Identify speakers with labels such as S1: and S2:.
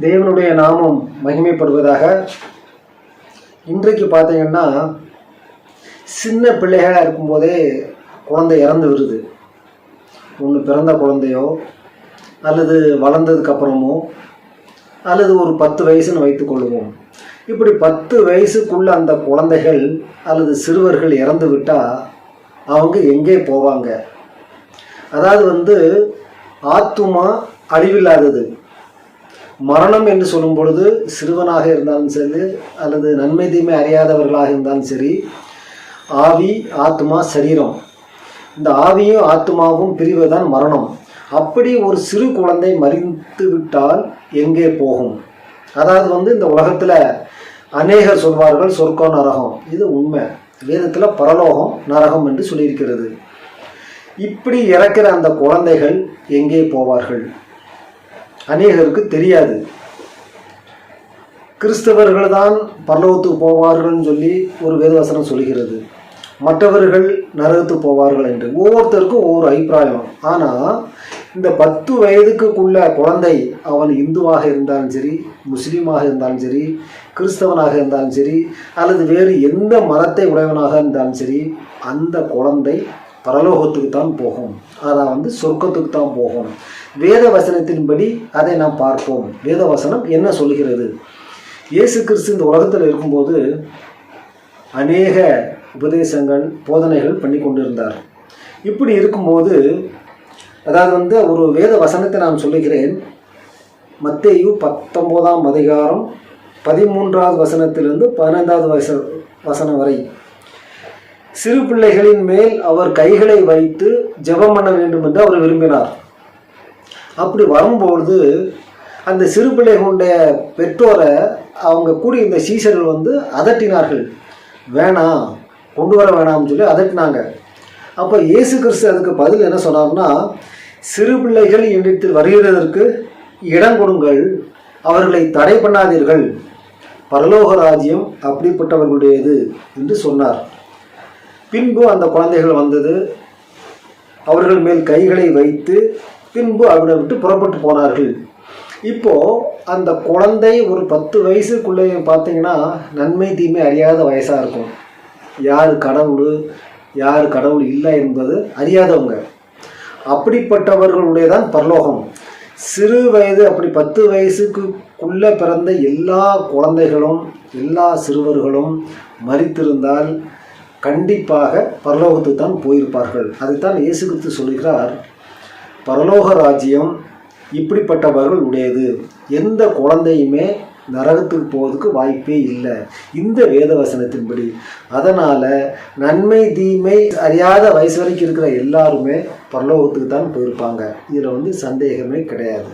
S1: தேவனுடைய நாமம் மகிமைப்படுவதாக. இன்றைக்கு பார்த்தீங்கன்னா சின்ன பிள்ளைகளாக இருக்கும்போதே குழந்தை இறந்து வருது. ஒன்று பிறந்த குழந்தையோ அல்லது வளர்ந்ததுக்கப்புறமோ அல்லது ஒரு 10 வயசுன்னு வைத்துக்கொள்வோம். இப்படி 10 வயசுக்குள்ள அந்த குழந்தைகள் அல்லது சிறுவர்கள் இறந்து விட்டால் அவங்க எங்கே போவாங்க? அதாவது ஆத்துமா அழிவில்லாதது. மரணம் என்று சொல்லும் பொழுது சிறுவனாக இருந்தாலும் சரி அல்லது நன்மை தீமை அறியாதவர்களாக இருந்தாலும் சரி, ஆவி ஆத்மா சரீரம், இந்த ஆவியும் ஆத்மாவும் பிரிவதுதான் மரணம். அப்படி ஒரு சிறு குழந்தை மரித்து விட்டால் எங்கே போகும்? அதாவது இந்த உலகத்தில் அநேகர் சொல்வார்கள் சொர்க்கம் நரகம். இது உண்மை. வேதத்தில் பரலோகம் நரகம் என்று சொல்லியிருக்கிறது. இப்படி இறக்கிற அந்த குழந்தைகள் எங்கே போவார்கள்? அநேகருக்கு தெரியாது. கிறிஸ்தவர்கள் தான் பரலோகத்துக்கு போவார்கள்னு சொல்லி ஒரு வேதவசனம் சொல்கிறது. மற்றவர்கள் நரகத்துக்கு போவார்கள் என்று ஒவ்வொருத்தருக்கும் ஒவ்வொரு அபிப்பிராயம். ஆனால் இந்த 10 வயதுக்குள்ள குழந்தை அவன் இந்துவாக இருந்தாலும் சரி, முஸ்லீமாக இருந்தாலும் சரி, கிறிஸ்தவனாக இருந்தாலும் சரி, அல்லது வேறு எந்த மதத்தை உடையவனாக இருந்தாலும் சரி, அந்த குழந்தை பரலோகத்துக்கு தான் போகும். அதான் சொர்க்கத்துக்கு தான் போகும். வேத வசனத்தின்படி அதை நாம் பார்ப்போம். வேத வசனம் என்ன சொல்கிறது? இயேசு கிறிஸ்து இந்த உலகத்தில் இருக்கும்போது அநேக உபதேசங்கள் போதனைகள் பண்ணி கொண்டிருந்தார். இப்படி இருக்கும்போது அதாவது ஒரு வேத வசனத்தை நான் சொல்லுகிறேன். மத்தேயு 19ஆம் அதிகாரம் 13வது வசனத்திலிருந்து 15வது வசனம் வரை. சிறு பிள்ளைகளின் மேல் அவர் கைகளை வைத்து ஜெபம் பண்ண வேண்டும் என்று அவர் விரும்பினார். அப்படி வரும்பொழுது அந்த சிறு பிள்ளைகளுடைய பெற்றோரை அவங்க கூடி இந்த சீஷர்கள் அதட்டினார்கள். வேணாம், கொண்டு வர வேணாம்னு சொல்லி அதட்டினாங்க. அப்போ இயேசு கிறிஸ்து அதுக்கு பதில் என்ன சொன்னார்னா, சிறு பிள்ளைகள் என்னிடத்தில் வருகிறதற்கு இடம் கொடுங்கள், அவர்களை தடை பண்ணாதீர்கள், பரலோக ராஜ்யம் அப்படிப்பட்டவர்களுடையது என்று சொன்னார். பின்பு அந்த குழந்தைகள் வந்தது, அவர்கள் மேல் கைகளை வைத்து பின்பு அவரை விட்டு புறப்பட்டு போனார்கள். இப்போது அந்த குழந்தை ஒரு 10 வயசுக்குள்ளே பார்த்தீங்கன்னா நன்மை தீமை அறியாத வயசாக இருக்கும். யார் கடவுள் யார் கடவுள் இல்லை என்பது அறியாதவங்க. அப்படிப்பட்டவர்களுடைய தான் பரலோகம். சிறு வயது அப்படி 10 வயசுக்குள்ளே பிறந்த எல்லா குழந்தைகளும் எல்லா சிறுவர்களும் மரித்திருந்தால் கண்டிப்பாக பரலோகத்துக்கு தான் போயிருப்பார்கள். அதைத்தான் இயேசு கிறிஸ்து சொல்கிறார், பரலோக ராஜ்யம் இப்படிப்பட்டவர்கள் உடையது. எந்த குழந்தையுமே நரகத்துக்கு போவதுக்கு வாய்ப்பே இல்லை இந்த வேதவசனத்தின்படி. அதனால் நன்மை தீமை அறியாத வயசு வரைக்கும் இருக்கிற எல்லாருமே பரலோகத்துக்கு தான் போயிருப்பாங்க. இதில் சந்தேகமே கிடையாது.